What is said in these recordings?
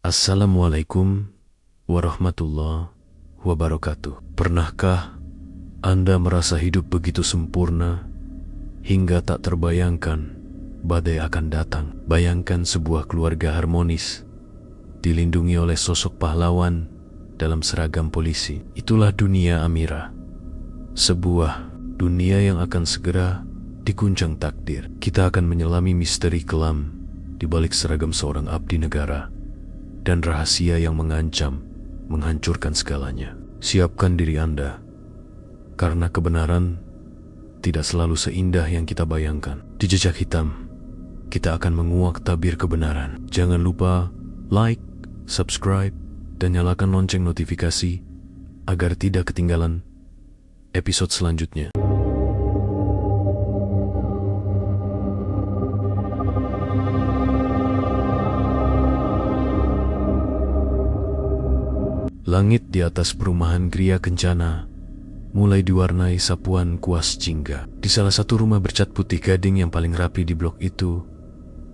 Assalamualaikum warahmatullahi wabarakatuh. Pernahkah Anda merasa hidup begitu sempurna hingga tak terbayangkan badai akan datang? Bayangkan sebuah keluarga harmonis dilindungi oleh sosok pahlawan dalam seragam polisi. Itulah dunia Amira, sebuah dunia yang akan segera diguncang takdir. Kita akan menyelami misteri kelam di balik seragam seorang abdi negara dan rahasia yang mengancam menghancurkan segalanya. Siapkan diri Anda, karena kebenaran tidak selalu seindah yang kita bayangkan. Di Jejak Hitam, kita akan menguak tabir kebenaran. Jangan lupa like, subscribe, dan nyalakan lonceng notifikasi agar tidak ketinggalan episode selanjutnya. Langit di atas perumahan Gria Kencana mulai diwarnai sapuan kuas jingga. Di salah satu rumah bercat putih gading yang paling rapi di blok itu,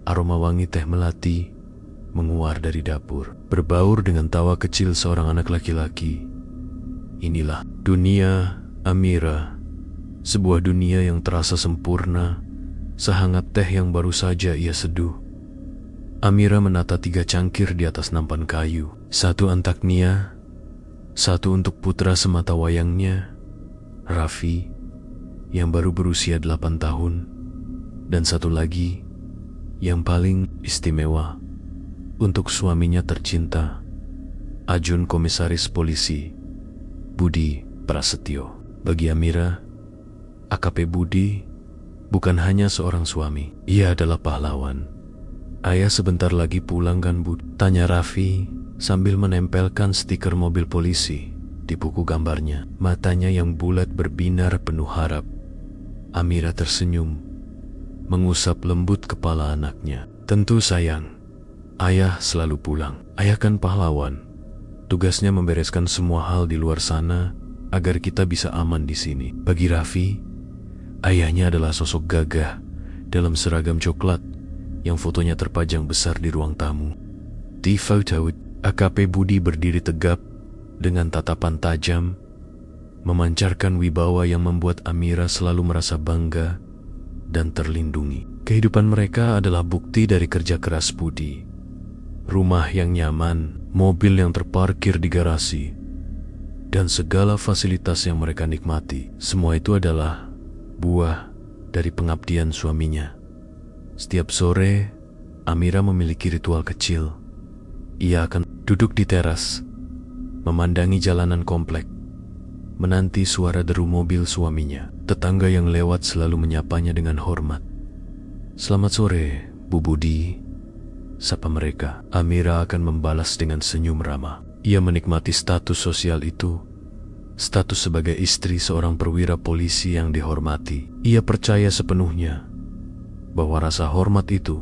aroma wangi teh melati menguar dari dapur, berbaur dengan tawa kecil seorang anak laki-laki. Inilah dunia Amira, sebuah dunia yang terasa sempurna, sehangat teh yang baru saja ia seduh. Amira menata 3 cangkir di atas nampan kayu, satu untuk Nia, satu untuk putra semata wayangnya, Raffi, yang baru berusia 8 tahun, dan satu lagi yang paling istimewa untuk suaminya tercinta, Ajun Komisaris Polisi Budi Prasetyo. Bagi Amira, AKP Budi bukan hanya seorang suami, ia adalah pahlawan. Ayah sebentar lagi pulang kan, Bud? Tanya Raffi sambil menempelkan stiker mobil polisi di buku gambarnya. Matanya yang bulat berbinar penuh harap. Amira tersenyum, mengusap lembut kepala anaknya. Tentu sayang, ayah selalu pulang. Ayah kan pahlawan. Tugasnya membereskan semua hal di luar sana agar kita bisa aman di sini. Bagi Raffi, ayahnya adalah sosok gagah dalam seragam coklat yang fotonya terpajang besar di ruang tamu. Di foto, AKP Budi berdiri tegap dengan tatapan tajam, memancarkan wibawa yang membuat Amira selalu merasa bangga dan terlindungi. Kehidupan mereka adalah bukti dari kerja keras Budi. Rumah yang nyaman, mobil yang terparkir di garasi, dan segala fasilitas yang mereka nikmati, semua itu adalah buah dari pengabdian suaminya. Setiap sore, Amira memiliki ritual kecil. Ia akan duduk di teras, memandangi jalanan komplek, menanti suara deru mobil suaminya. Tetangga yang lewat selalu menyapanya dengan hormat. "Selamat sore, Bu Budi," sapa mereka. Amira akan membalas dengan senyum ramah. Ia menikmati status sosial itu, status sebagai istri seorang perwira polisi yang dihormati. Ia percaya sepenuhnya bahwa rasa hormat itu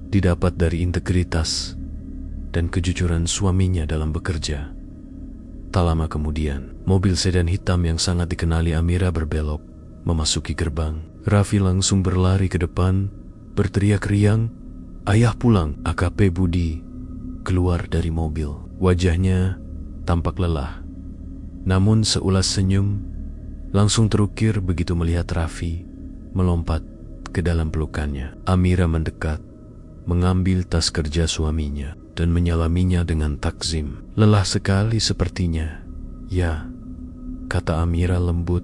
didapat dari integritas dan kejujuran suaminya dalam bekerja. Tak lama kemudian, mobil sedan hitam yang sangat dikenali Amira berbelok, memasuki gerbang. Raffi langsung berlari ke depan, berteriak riang, "Ayah pulang!" AKP Budi keluar dari mobil. Wajahnya tampak lelah, namun seulas senyum langsung terukir begitu melihat Raffi melompat ke dalam pelukannya. Amira mendekat, mengambil tas kerja suaminya dan menyalaminya dengan takzim. "Lelah sekali sepertinya." "Ya," kata Amira lembut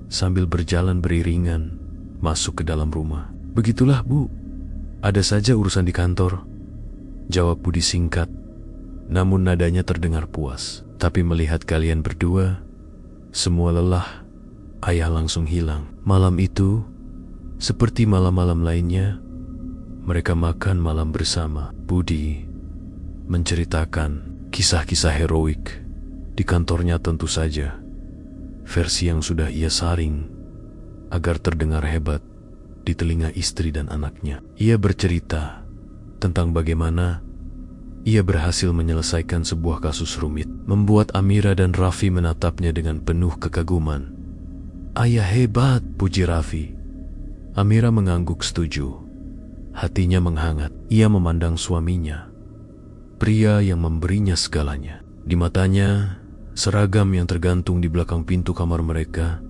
sambil berjalan beriringan masuk ke dalam rumah. "Begitulah, Bu. Ada saja urusan di kantor," jawab Budi singkat, namun nadanya terdengar puas. "Tapi melihat kalian berdua, semua lelah ayah langsung hilang." Malam itu, seperti malam-malam lainnya, mereka makan malam bersama. Budi menceritakan kisah-kisah heroik di kantornya, tentu saja versi yang sudah ia saring agar terdengar hebat di telinga istri dan anaknya. Ia bercerita tentang bagaimana ia berhasil menyelesaikan sebuah kasus rumit, membuat Amira dan Raffi menatapnya dengan penuh kekaguman. "Ayah hebat," puji Raffi. Amira mengangguk setuju. Hatinya menghangat. Ia memandang suaminya, pria yang memberinya segalanya. Di matanya, seragam yang tergantung di belakang pintu kamar mereka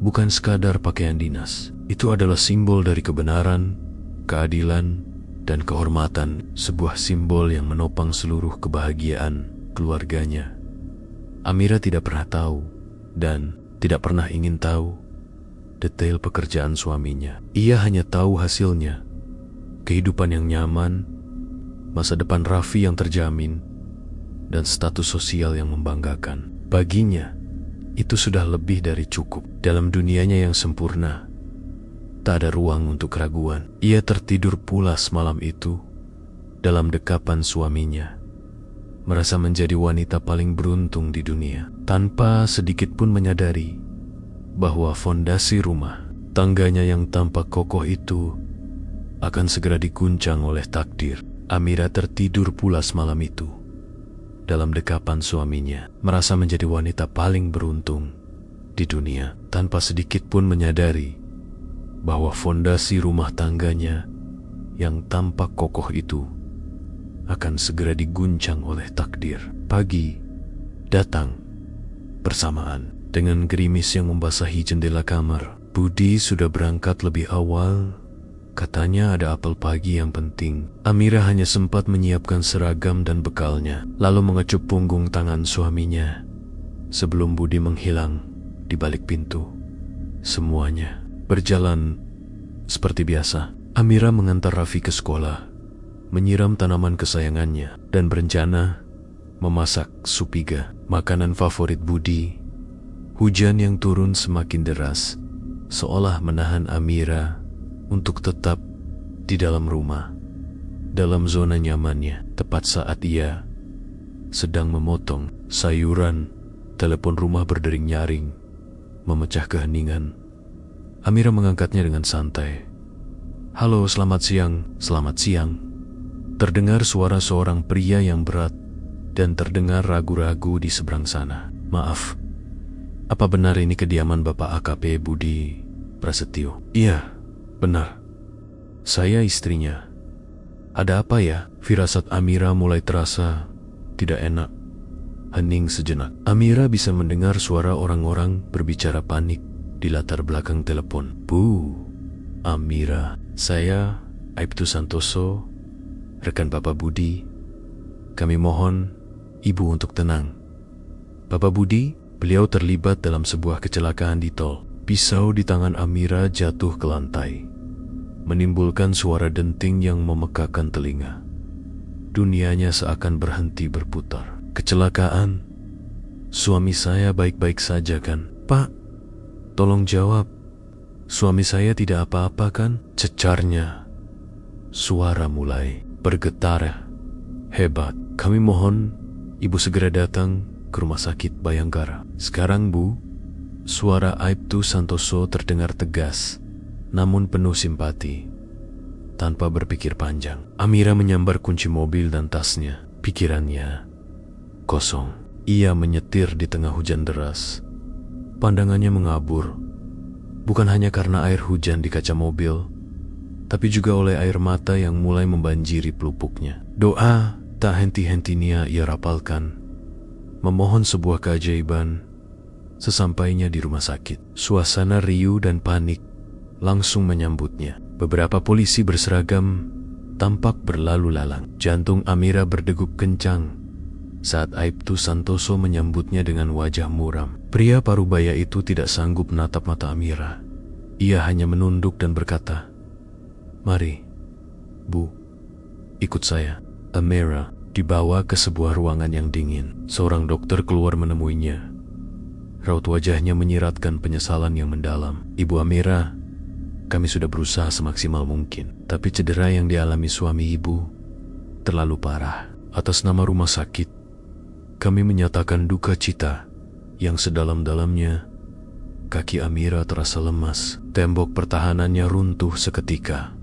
bukan sekadar pakaian dinas. Itu adalah simbol dari kebenaran, keadilan, dan kehormatan, sebuah simbol yang menopang seluruh kebahagiaan keluarganya. Amira tidak pernah tahu dan tidak pernah ingin tahu detail pekerjaan suaminya. Ia hanya tahu hasilnya, kehidupan yang nyaman, masa depan Raffi yang terjamin, dan status sosial yang membanggakan. Baginya, itu sudah lebih dari cukup. Dalam dunianya yang sempurna, tak ada ruang untuk keraguan. Ia tertidur pulas malam itu dalam dekapan suaminya, merasa menjadi wanita paling beruntung di dunia, tanpa sedikit pun menyadari bahwa fondasi rumah tangganya yang tampak kokoh itu akan segera diguncang oleh takdir. Amira tertidur pulas malam itu dalam dekapan suaminya, merasa menjadi wanita paling beruntung di dunia, tanpa sedikit pun menyadari bahwa fondasi rumah tangganya yang tampak kokoh itu akan segera diguncang oleh takdir. Pagi datang bersamaan dengan gerimis yang membasahi jendela kamar. Budi sudah berangkat lebih awal. Katanya ada apel pagi yang penting. Amira hanya sempat menyiapkan seragam dan bekalnya, lalu mengecup punggung tangan suaminya sebelum Budi menghilang di balik pintu. Semuanya berjalan seperti biasa. Amira mengantar Raffi ke sekolah, menyiram tanaman kesayangannya, dan berencana memasak sup iga, makanan favorit Budi. Hujan yang turun semakin deras, seolah menahan Amira untuk tetap di dalam rumah, dalam zona nyamannya. Tepat saat ia sedang memotong sayuran, telepon rumah berdering nyaring, memecah keheningan. Amira mengangkatnya dengan santai. "Halo, selamat siang." "Selamat siang." Terdengar suara seorang pria yang berat dan terdengar ragu-ragu di seberang sana. "Maaf, apa benar ini kediaman Bapak AKP Budi Prasetyo?" "Iya, benar. Saya istrinya." "Ada apa ya?" Firasat Amira mulai terasa tidak enak. Hening sejenak. Amira bisa mendengar suara orang-orang berbicara panik di latar belakang telepon. "Bu, Amira, saya Aibtu Santoso, rekan Bapak Budi. Kami mohon Ibu untuk tenang." "Bapak Budi?" Beliau terlibat dalam sebuah kecelakaan di tol. Pisau di tangan Amira jatuh ke lantai, menimbulkan suara denting yang memekakan telinga. Dunianya seakan berhenti berputar. "Kecelakaan? Suami saya baik-baik saja kan?" "Pak, tolong jawab. Suami saya tidak apa-apa kan?" cecarnya. Suara mulai bergetar. "Hebat. Kami mohon Ibu segera datang ke rumah sakit Bayangkara sekarang, Bu." Suara Aibtu Santoso terdengar tegas, namun penuh simpati. Tanpa berpikir panjang, Amira menyambar kunci mobil dan tasnya. Pikirannya kosong. Ia menyetir di tengah hujan deras. Pandangannya mengabur, bukan hanya karena air hujan di kaca mobil, tapi juga oleh air mata yang mulai membanjiri pelupuknya. Doa tak henti-hentinya ia rapalkan, memohon sebuah keajaiban. Sesampainya di rumah sakit, suasana riuh dan panik langsung menyambutnya. Beberapa polisi berseragam tampak berlalu lalang. Jantung Amira berdegup kencang saat Aibtu Santoso menyambutnya dengan wajah muram. Pria parubaya itu tidak sanggup menatap mata Amira. Ia hanya menunduk dan berkata, "Mari, Bu, ikut saya." Amira dibawa ke sebuah ruangan yang dingin. Seorang dokter keluar menemuinya. Raut wajahnya menyiratkan penyesalan yang mendalam. "Ibu Amira, kami sudah berusaha semaksimal mungkin, tapi cedera yang dialami suami Ibu terlalu parah. Atas nama rumah sakit, kami menyatakan duka cita yang sedalam-dalamnya." Kaki Amira terasa lemas. Tembok pertahanannya runtuh seketika.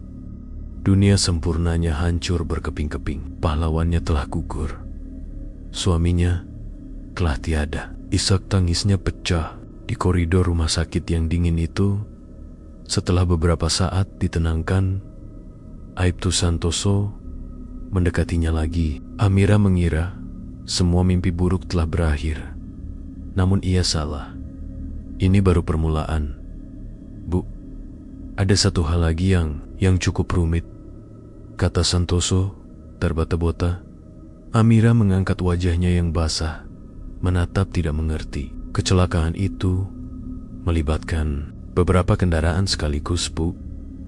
Dunia sempurnanya hancur berkeping-keping. Pahlawannya telah gugur. Suaminya telah tiada. Isak tangisnya pecah di koridor rumah sakit yang dingin itu. Setelah beberapa saat ditenangkan, Aibtu Santoso mendekatinya lagi. Amira mengira semua mimpi buruk telah berakhir. Namun ia salah. Ini baru permulaan. Bu, ada satu hal lagi yang cukup rumit, kata Santoso terbata-bata. Amira mengangkat wajahnya yang basah, menatap tidak mengerti. Kecelakaan itu melibatkan beberapa kendaraan sekaligus, Bu.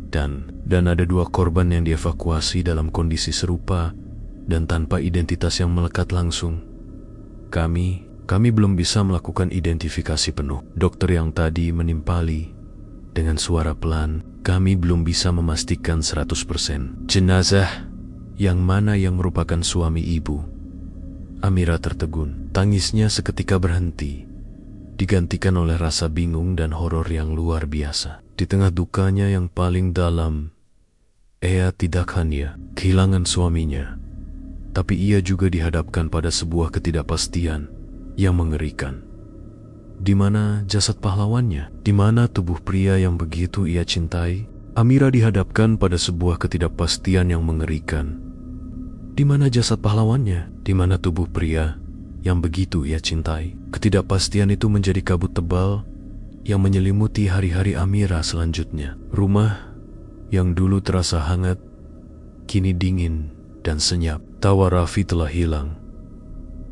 Dan ada 2 korban yang dievakuasi dalam kondisi serupa dan tanpa identitas yang melekat langsung. Kami belum bisa melakukan identifikasi penuh. Dokter yang tadi menimpali dengan suara pelan, kami belum bisa memastikan 100% jenazah yang mana yang merupakan suami ibu. Amira tertegun. Tangisnya seketika berhenti, digantikan oleh rasa bingung dan horor yang luar biasa. Di tengah dukanya yang paling dalam, ia tidak hanya kehilangan suaminya, tapi ia juga dihadapkan pada sebuah ketidakpastian yang mengerikan. Di mana jasad pahlawannya? Di mana tubuh pria yang begitu ia cintai? Amira dihadapkan pada sebuah ketidakpastian yang mengerikan. Di mana jasad pahlawannya? Di mana tubuh pria yang begitu ia cintai? Ketidakpastian itu menjadi kabut tebal yang menyelimuti hari-hari Amira selanjutnya. Rumah yang dulu terasa hangat, kini dingin dan senyap. Tawa Raffi telah hilang,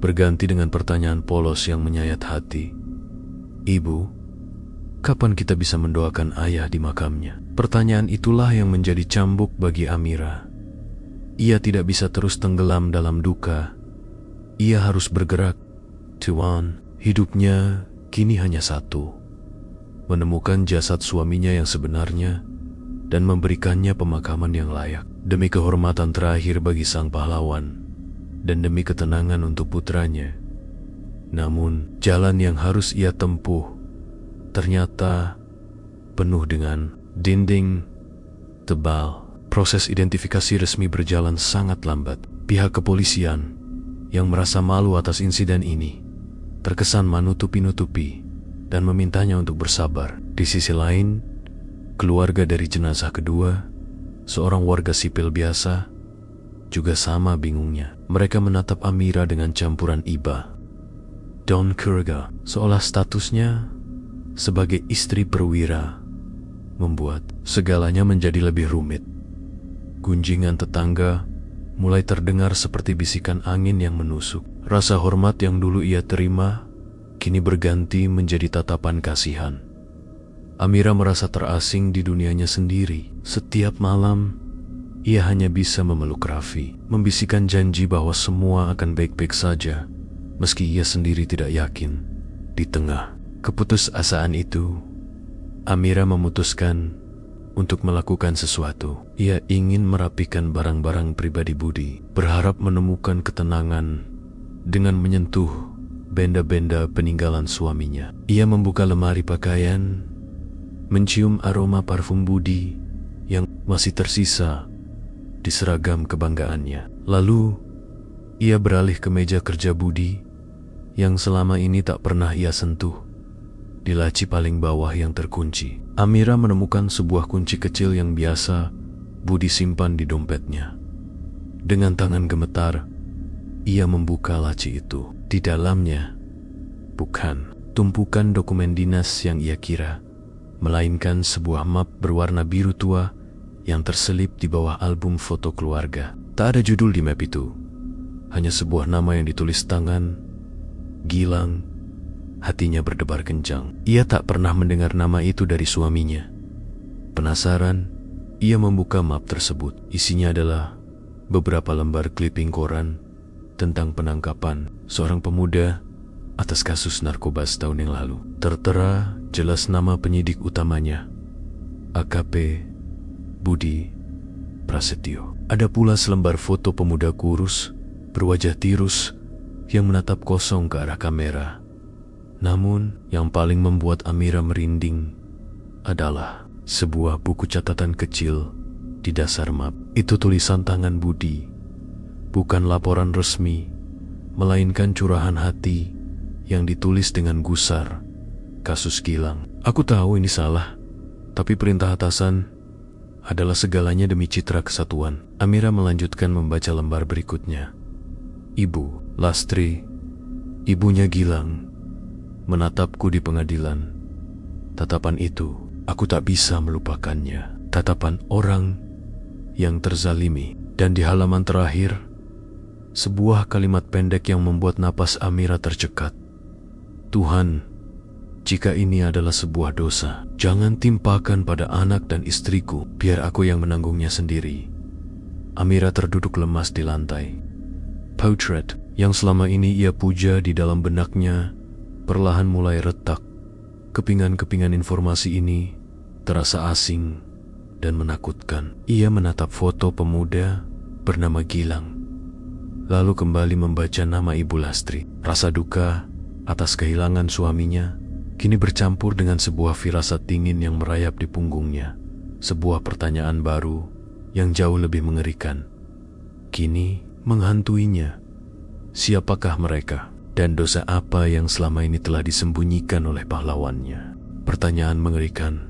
berganti dengan pertanyaan polos yang menyayat hati. Ibu, kapan kita bisa mendoakan ayah di makamnya? Pertanyaan itulah yang menjadi cambuk bagi Amira. Ia tidak bisa terus tenggelam dalam duka. Ia harus bergerak. Tuan, hidupnya kini hanya satu: menemukan jasad suaminya yang sebenarnya dan memberikannya pemakaman yang layak. Demi kehormatan terakhir bagi sang pahlawan dan demi ketenangan untuk putranya. Namun, jalan yang harus ia tempuh ternyata penuh dengan dinding tebal. Proses identifikasi resmi berjalan sangat lambat. Pihak kepolisian yang merasa malu atas insiden ini terkesan menutupi-nutupi dan memintanya untuk bersabar. Di sisi lain, keluarga dari jenazah kedua, seorang warga sipil biasa, juga sama bingungnya. Mereka menatap Amira dengan campuran iba dan curiga, seolah statusnya sebagai istri perwira membuat segalanya menjadi lebih rumit. Gunjingan tetangga mulai terdengar seperti bisikan angin yang menusuk. Rasa hormat yang dulu ia terima kini berganti menjadi tatapan kasihan. Amira merasa terasing di dunianya sendiri. Setiap malam, ia hanya bisa memeluk Raffi, membisikkan janji bahwa semua akan baik-baik saja, meski ia sendiri tidak yakin. Di tengah keputusasaan itu, Amira memutuskan untuk melakukan sesuatu. Ia ingin merapikan barang-barang pribadi Budi, berharap menemukan ketenangan dengan menyentuh benda-benda peninggalan suaminya. Ia membuka lemari pakaian, mencium aroma parfum Budi yang masih tersisa di seragam kebanggaannya. Lalu, ia beralih ke meja kerja Budi yang selama ini tak pernah ia sentuh. Di laci paling bawah yang terkunci, Amira menemukan sebuah kunci kecil yang biasa Budi simpan di dompetnya. Dengan tangan gemetar, ia membuka laci itu. Di dalamnya, bukan tumpukan dokumen dinas yang ia kira, melainkan sebuah map berwarna biru tua yang terselip di bawah album foto keluarga. Tak ada judul di map itu, hanya sebuah nama yang ditulis tangan Gilang. Hatinya berdebar kencang. Ia tak pernah mendengar nama itu dari suaminya. Penasaran, ia membuka map tersebut. Isinya adalah beberapa lembar clipping koran tentang penangkapan seorang pemuda atas kasus narkoba setahun yang lalu. Tertera jelas nama penyidik utamanya, AKP Budi Prasetyo. Ada pula selembar foto pemuda kurus berwajah tirus yang menatap kosong ke arah kamera. Namun, yang paling membuat Amira merinding adalah sebuah buku catatan kecil di dasar map. Itu tulisan tangan Budi, bukan laporan resmi, melainkan curahan hati yang ditulis dengan gusar. Kasus Gilang. Aku tahu ini salah, tapi perintah atasan adalah segalanya demi citra kesatuan. Amira melanjutkan membaca lembar berikutnya. Ibu Lastri, ibunya Gilang, menatapku di pengadilan. Tatapan itu, aku tak bisa melupakannya. Tatapan orang yang terzalimi. Dan di halaman terakhir, sebuah kalimat pendek yang membuat napas Amira tercekat. Tuhan, jika ini adalah sebuah dosa, jangan timpakan pada anak dan istriku, biar aku yang menanggungnya sendiri. Amira terduduk lemas di lantai. Potret yang selama ini ia puja di dalam benaknya perlahan mulai retak. Kepingan-kepingan informasi ini terasa asing dan menakutkan. Ia menatap foto pemuda bernama Gilang, lalu kembali membaca nama Ibu Lastri. Rasa duka atas kehilangan suaminya kini bercampur dengan sebuah firasat dingin yang merayap di punggungnya. Sebuah pertanyaan baru yang jauh lebih mengerikan kini menghantuinya. Siapakah mereka? Dan dosa apa yang selama ini telah disembunyikan oleh pahlawannya? Pertanyaan mengerikan.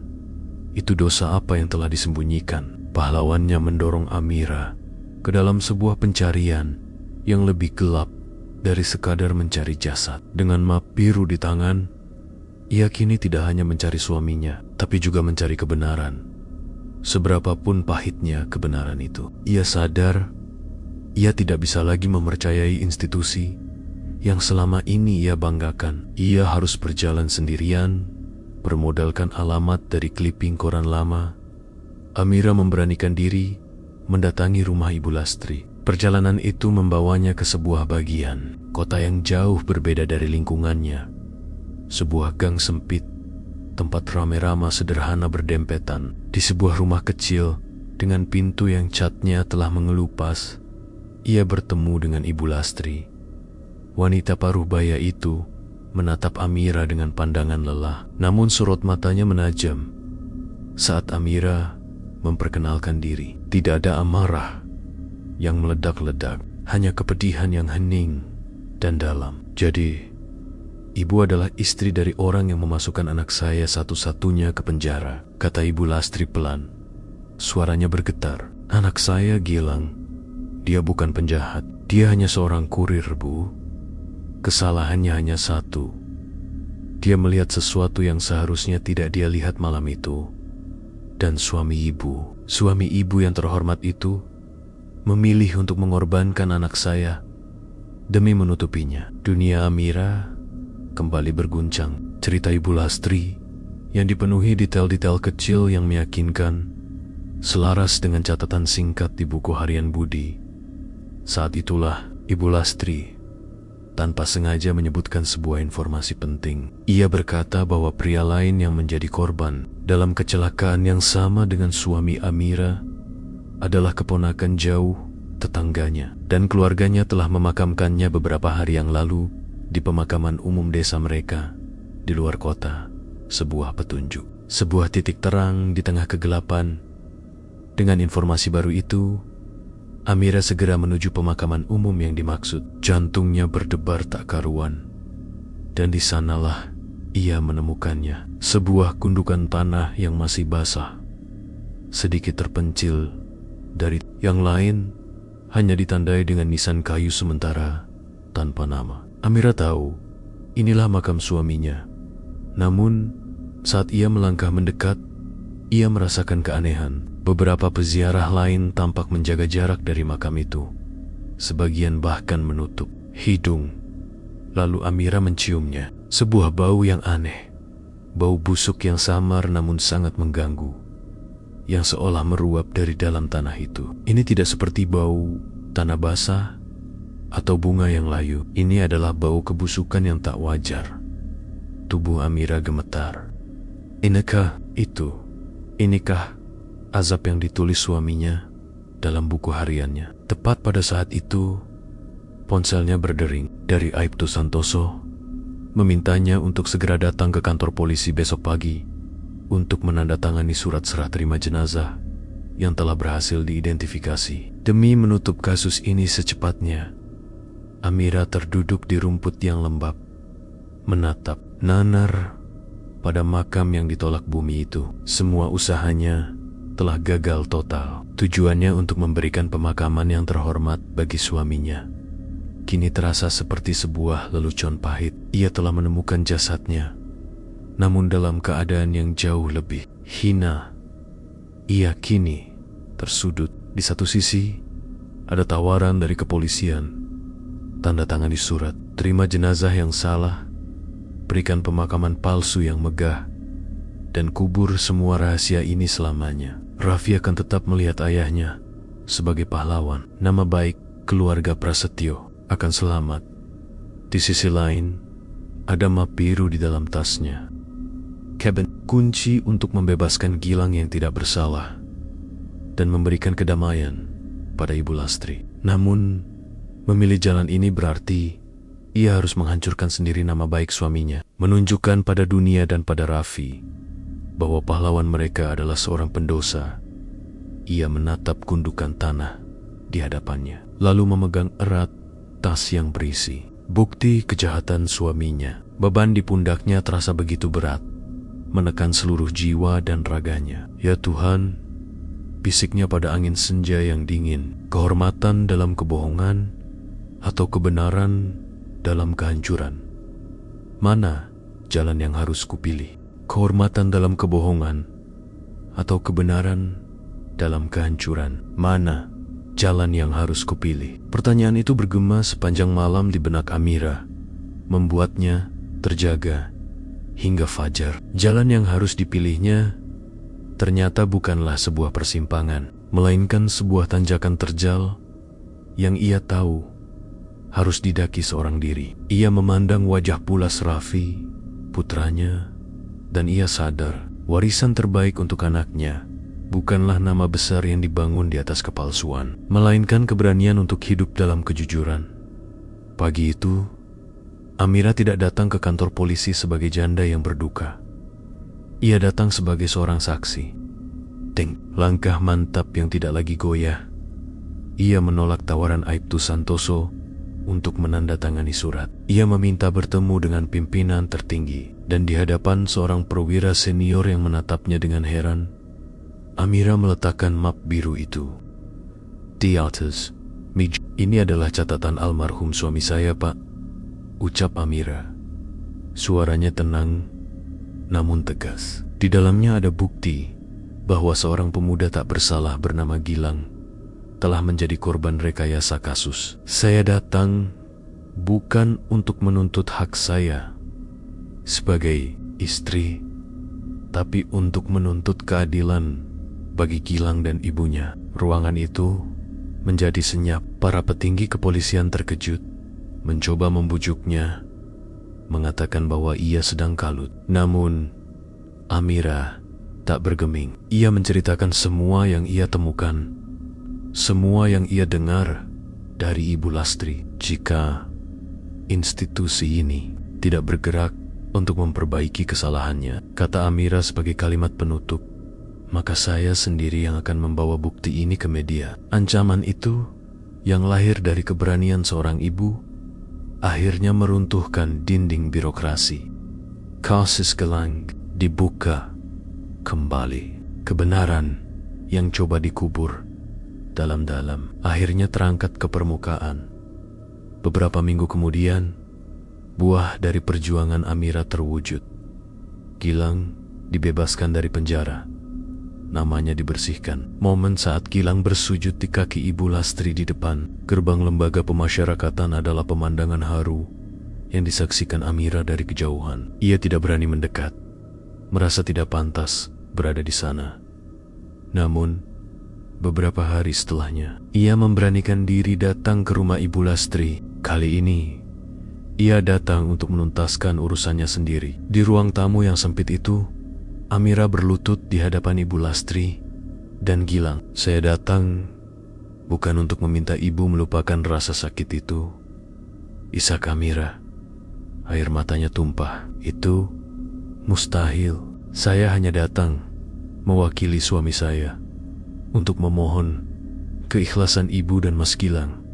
Itu dosa apa yang telah disembunyikan? Pahlawannya mendorong Amira ke dalam sebuah pencarian yang lebih gelap dari sekadar mencari jasad. Dengan map biru di tangan, ia kini tidak hanya mencari suaminya, tapi juga mencari kebenaran. Seberapapun pahitnya kebenaran itu, ia sadar ia tidak bisa lagi mempercayai institusi yang selama ini ia banggakan. Ia harus berjalan sendirian, bermodalkan alamat dari clipping koran lama. Amira memberanikan diri mendatangi rumah Ibu Lastri. Perjalanan itu membawanya ke sebuah bagian kota yang jauh berbeda dari lingkungannya. Sebuah gang sempit, tempat rame-rama sederhana berdempetan. Di sebuah rumah kecil dengan pintu yang catnya telah mengelupas, ia bertemu dengan Ibu Lastri. Wanita paruh baya itu menatap Amira dengan pandangan lelah, namun sorot matanya menajam. Saat Amira memperkenalkan diri, tidak ada amarah yang meledak-ledak, hanya kepedihan yang hening dan dalam. Jadi, ibu adalah istri dari orang yang memasukkan anak saya satu-satunya ke penjara, kata Ibu Lastri pelan. Suaranya bergetar. Anak saya Gilang. Dia bukan penjahat. Dia hanya seorang kurir, Bu. Kesalahannya hanya satu. Dia melihat sesuatu yang seharusnya tidak dia lihat malam itu. Dan suami ibu yang terhormat itu memilih untuk mengorbankan anak saya demi menutupinya. Dunia Amira kembali berguncang. Cerita Ibu Lastri yang dipenuhi detail-detail kecil yang meyakinkan, selaras dengan catatan singkat di buku harian Budi. Saat itulah Ibu Lastri tanpa sengaja menyebutkan sebuah informasi penting. Ia berkata bahwa pria lain yang menjadi korban dalam kecelakaan yang sama dengan suami Amira adalah keponakan jauh tetangganya, dan keluarganya telah memakamkannya beberapa hari yang lalu di pemakaman umum desa mereka di luar kota. Sebuah petunjuk, sebuah titik terang di tengah kegelapan. Dengan informasi baru itu, Amira segera menuju pemakaman umum yang dimaksud. Jantungnya berdebar tak karuan, dan di sanalah ia menemukannya. Sebuah gundukan tanah yang masih basah, sedikit terpencil dari yang lain, hanya ditandai dengan nisan kayu sementara tanpa nama. Amira tahu inilah makam suaminya. Namun saat ia melangkah mendekat, ia merasakan keanehan. Beberapa peziarah lain tampak menjaga jarak dari makam itu. Sebagian bahkan menutup hidung. Lalu Amira menciumnya. Sebuah bau yang aneh. Bau busuk yang samar namun sangat mengganggu, yang seolah meruap dari dalam tanah itu. Ini tidak seperti bau tanah basah atau bunga yang layu. Ini adalah bau kebusukan yang tak wajar. Tubuh Amira gemetar. Inikah itu? Inikah azab yang ditulis suaminya dalam buku hariannya? Tepat pada saat itu, ponselnya berdering dari Aibtu Santoso, memintanya untuk segera datang ke kantor polisi besok pagi untuk menandatangani surat serah terima jenazah yang telah berhasil diidentifikasi. Demi menutup kasus ini secepatnya, Amira terduduk di rumput yang lembab, menatap nanar pada makam yang ditolak bumi itu. Semua usahanya telah gagal total. Tujuannya untuk memberikan pemakaman yang terhormat bagi suaminya. kini terasa seperti sebuah lelucon pahit. Ia telah menemukan jasadnya, namun dalam keadaan yang jauh lebih hina. Ia kini tersudut. Di satu sisi, ada tawaran dari kepolisian. Tanda tangani surat, terima jenazah yang salah, berikan pemakaman palsu yang megah, dan kubur semua rahasia ini selamanya. Raffi akan tetap melihat ayahnya sebagai pahlawan. Nama baik keluarga Prasetyo akan selamat. Di sisi lain, ada map biru di dalam tasnya. Cabin, kunci untuk membebaskan Gilang yang tidak bersalah dan memberikan kedamaian pada Ibu Lastri. Namun, memilih jalan ini berarti ia harus menghancurkan sendiri nama baik suaminya, menunjukkan pada dunia dan pada Raffi bahwa pahlawan mereka adalah seorang pendosa. Ia menatap gundukan tanah di hadapannya, lalu memegang erat tas yang berisi bukti kejahatan suaminya. Beban di pundaknya terasa begitu berat, menekan seluruh jiwa dan raganya. Ya Tuhan, bisiknya pada angin senja yang dingin, kehormatan dalam kebohongan atau kebenaran dalam kehancuran. Mana jalan yang harus kupilih? Kehormatan dalam kebohongan atau kebenaran dalam kehancuran? Mana jalan yang harus kupilih? Pertanyaan itu bergema sepanjang malam di benak Amira, membuatnya terjaga hingga fajar. Jalan yang harus dipilihnya ternyata bukanlah sebuah persimpangan, melainkan sebuah tanjakan terjal yang ia tahu harus didaki seorang diri. Ia memandang wajah pulas Raffi, putranya, dan ia sadar warisan terbaik untuk anaknya bukanlah nama besar yang dibangun di atas kepalsuan, melainkan keberanian untuk hidup dalam kejujuran. Pagi itu, Amira tidak datang ke kantor polisi sebagai janda yang berduka. Ia datang sebagai seorang saksi. Langkah mantap yang tidak lagi goyah. Ia menolak tawaran Aibtu Santoso untuk menandatangani surat. Ia meminta bertemu dengan pimpinan tertinggi, dan di hadapan seorang perwira senior yang menatapnya dengan heran, Amira meletakkan map biru itu. Di atas, ini adalah catatan almarhum suami saya, Pak, ucap Amira. Suaranya tenang namun tegas. Di dalamnya ada bukti bahwa seorang pemuda tak bersalah bernama Gilang telah menjadi korban rekayasa kasus. Saya datang bukan untuk menuntut hak saya sebagai istri, tapi untuk menuntut keadilan bagi Gilang dan ibunya. Ruangan itu menjadi senyap. Para petinggi kepolisian terkejut, mencoba membujuknya, mengatakan bahwa ia sedang kalut. Namun, Amira tak bergeming. Ia menceritakan semua yang ia temukan, semua yang ia dengar dari Ibu Lastri. Jika institusi ini tidak bergerak untuk memperbaiki kesalahannya, kata Amira sebagai kalimat penutup, maka saya sendiri yang akan membawa bukti ini ke media. Ancaman itu yang lahir dari keberanian seorang ibu akhirnya meruntuhkan dinding birokrasi. Kasus Gilang dibuka kembali. Kebenaran yang coba dikubur dalam-dalam akhirnya terangkat ke permukaan. Beberapa minggu kemudian, buah dari perjuangan Amira terwujud. Gilang dibebaskan dari penjara. Namanya dibersihkan. Momen saat Gilang bersujud di kaki Ibu Lastri di depan gerbang lembaga pemasyarakatan adalah pemandangan haru yang disaksikan Amira dari kejauhan. Ia tidak berani mendekat, merasa tidak pantas berada di sana. Namun, beberapa hari setelahnya, ia memberanikan diri datang ke rumah Ibu Lastri. Kali ini, ia datang untuk menuntaskan urusannya sendiri. Di ruang tamu yang sempit itu, Amira berlutut di hadapan Ibu Lastri dan Gilang. Saya datang bukan untuk meminta ibu melupakan rasa sakit itu, isak Amira. Air matanya tumpah. Itu mustahil. Saya hanya datang mewakili suami saya untuk memohon keikhlasan ibu dan Mas Gilang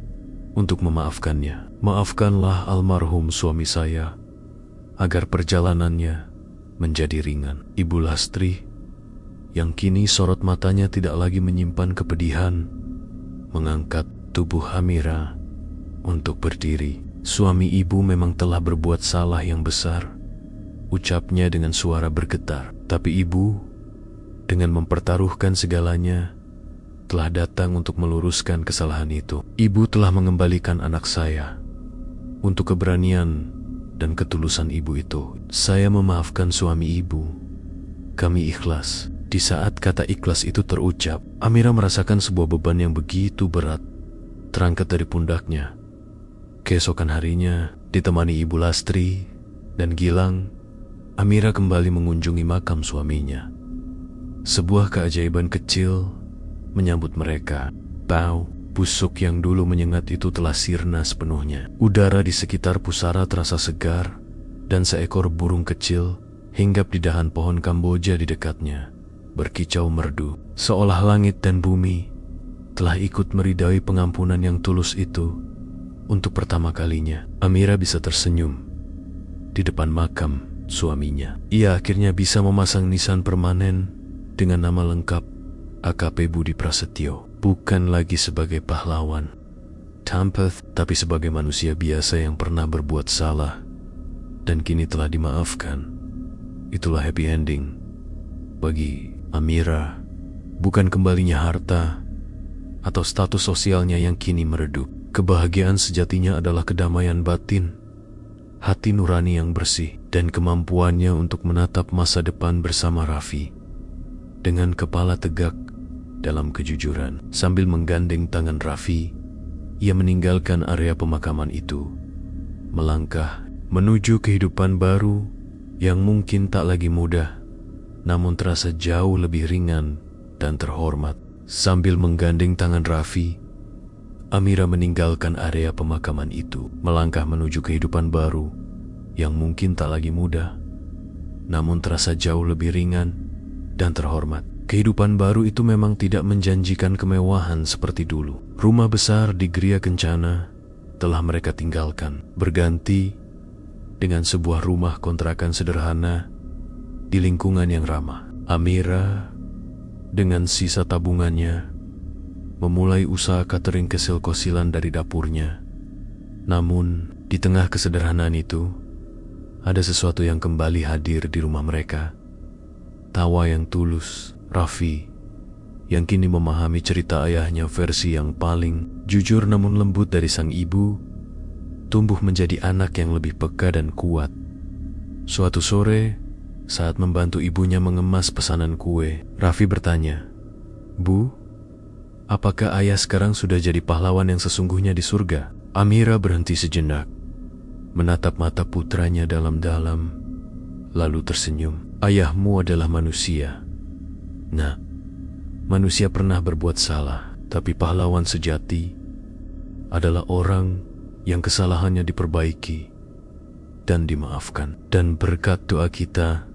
untuk memaafkannya. Maafkanlah almarhum suami saya agar perjalanannya menjadi ringan. Ibu Lastri yang kini sorot matanya tidak lagi menyimpan kepedihan, mengangkat tubuh Amira untuk berdiri. Suami ibu memang telah berbuat salah yang besar, ucapnya dengan suara bergetar. Tapi ibu, dengan mempertaruhkan segalanya, telah datang untuk meluruskan kesalahan itu. Ibu telah mengembalikan anak saya. Untuk keberanian dan ketulusan ibu itu, saya memaafkan suami ibu. Kami ikhlas. Di saat kata ikhlas itu terucap, Amira merasakan sebuah beban yang begitu berat terangkat dari pundaknya. Keesokan harinya, ditemani Ibu Lastri dan Gilang, Amira kembali mengunjungi makam suaminya. Sebuah keajaiban kecil menyambut mereka. Bau busuk yang dulu menyengat itu telah sirna sepenuhnya. Udara di sekitar pusara terasa segar, dan seekor burung kecil hinggap di dahan pohon Kamboja di dekatnya, berkicau merdu, seolah langit dan bumi telah ikut meridai pengampunan yang tulus itu. Untuk pertama kalinya, Amira bisa tersenyum di depan makam suaminya. Ia akhirnya bisa memasang nisan permanen dengan nama lengkap AKP Budi Prasetyo, bukan lagi sebagai pahlawan Tampeth, tapi sebagai manusia biasa yang pernah berbuat salah dan kini telah dimaafkan. Itulah happy ending bagi Amira, bukan kembalinya harta atau status sosialnya yang kini meredup. Kebahagiaan sejatinya adalah kedamaian batin, hati nurani yang bersih, dan kemampuannya untuk menatap masa depan bersama Raffi dengan kepala tegak dalam kejujuran. Sambil menggandeng tangan Raffi, ia meninggalkan area pemakaman itu, melangkah menuju kehidupan baru yang mungkin tak lagi mudah, namun terasa jauh lebih ringan dan terhormat. Sambil menggandeng tangan Raffi, Amira meninggalkan area pemakaman itu, melangkah menuju kehidupan baru yang mungkin tak lagi mudah, namun terasa jauh lebih ringan dan terhormat. Kehidupan baru itu memang tidak menjanjikan kemewahan seperti dulu. Rumah besar di Gria Kencana telah mereka tinggalkan, berganti dengan sebuah rumah kontrakan sederhana di lingkungan yang ramah. Amira dengan sisa tabungannya memulai usaha catering kesil-kosilan dari dapurnya. Namun, di tengah kesederhanaan itu, ada sesuatu yang kembali hadir di rumah mereka. Tawa yang tulus Raffi, yang kini memahami cerita ayahnya versi yang paling jujur namun lembut dari sang ibu, tumbuh menjadi anak yang lebih peka dan kuat. Suatu sore, saat membantu ibunya mengemas pesanan kue, Raffi bertanya, "Bu, apakah ayah sekarang sudah jadi pahlawan yang sesungguhnya di surga?" Amira berhenti sejenak, menatap mata putranya dalam-dalam, lalu tersenyum. "Ayahmu adalah manusia. Nah, manusia pernah berbuat salah, tapi pahlawan sejati adalah orang yang kesalahannya diperbaiki dan dimaafkan. Dan berkat doa kita,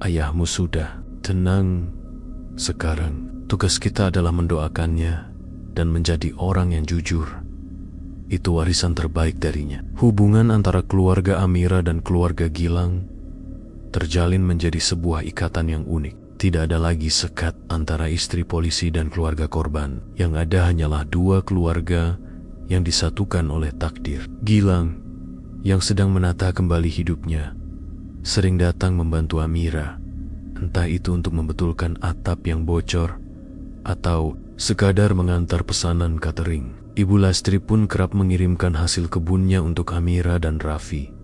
ayahmu sudah tenang sekarang. Tugas kita adalah mendoakannya dan menjadi orang yang jujur. Itu warisan terbaik darinya." Hubungan antara keluarga Amira dan keluarga Gilang terjalin menjadi sebuah ikatan yang unik. Tidak ada lagi sekat antara istri polisi dan keluarga korban. Yang ada hanyalah dua keluarga yang disatukan oleh takdir. Gilang, yang sedang menata kembali hidupnya, sering datang membantu Amira, entah itu untuk membetulkan atap yang bocor atau sekadar mengantar pesanan catering. Ibu Lastri pun kerap mengirimkan hasil kebunnya untuk Amira dan Raffi.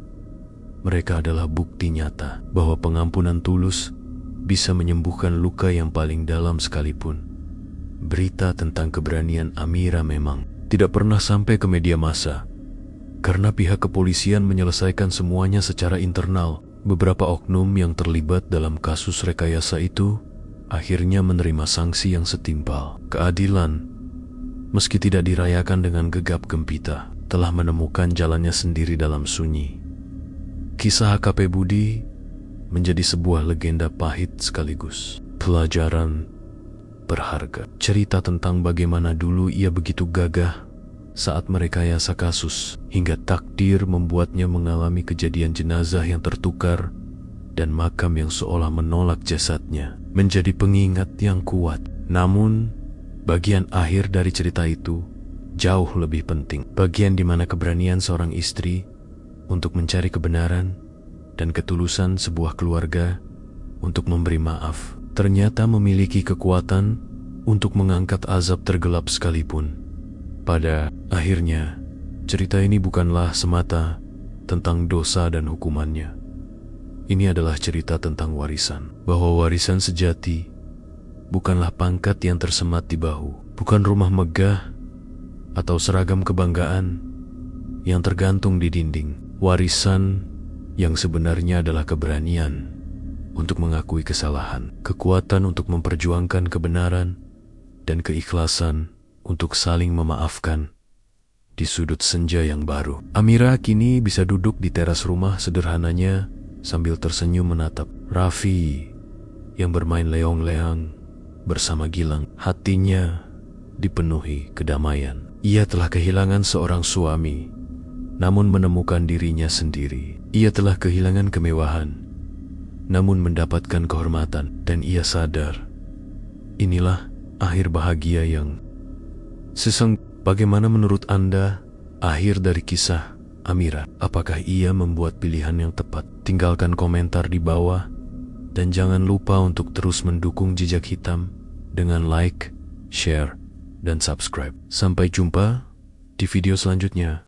Mereka adalah bukti nyata bahwa pengampunan tulus bisa menyembuhkan luka yang paling dalam sekalipun. Berita tentang keberanian Amira memang tidak pernah sampai ke media massa, karena pihak kepolisian menyelesaikan semuanya secara internal. Beberapa oknum yang terlibat dalam kasus rekayasa itu akhirnya menerima sanksi yang setimpal. Keadilan, meski tidak dirayakan dengan gegap gempita, telah menemukan jalannya sendiri dalam sunyi. Kisah AKP Budi menjadi sebuah legenda pahit sekaligus pelajaran berharga. Cerita tentang bagaimana dulu ia begitu gagah saat merekayasa kasus, hingga takdir membuatnya mengalami kejadian jenazah yang tertukar dan makam yang seolah menolak jasadnya, menjadi pengingat yang kuat. Namun, bagian akhir dari cerita itu jauh lebih penting. Bagian di mana keberanian seorang istri untuk mencari kebenaran dan ketulusan sebuah keluarga untuk memberi maaf ternyata memiliki kekuatan untuk mengangkat azab tergelap sekalipun. Pada akhirnya, cerita ini bukanlah semata tentang dosa dan hukumannya. Ini adalah cerita tentang warisan, bahwa warisan sejati bukanlah pangkat yang tersemat di bahu, bukan rumah megah atau seragam kebanggaan yang tergantung di dinding. Warisan yang sebenarnya adalah keberanian untuk mengakui kesalahan, kekuatan untuk memperjuangkan kebenaran, dan keikhlasan untuk saling memaafkan di sudut senja yang baru. Amira kini bisa duduk di teras rumah sederhananya sambil tersenyum menatap Raffi yang bermain leong-leang bersama Gilang. Hatinya dipenuhi kedamaian. Ia telah kehilangan seorang suami, namun menemukan dirinya sendiri. Ia telah kehilangan kemewahan, namun mendapatkan kehormatan. Dan ia sadar, inilah akhir bahagia yang seseng. Bagaimana menurut Anda akhir dari kisah Amira? Apakah ia membuat pilihan yang tepat? Tinggalkan komentar di bawah, dan jangan lupa untuk terus mendukung Jejak Hitam dengan like, share, dan subscribe. Sampai jumpa di video selanjutnya.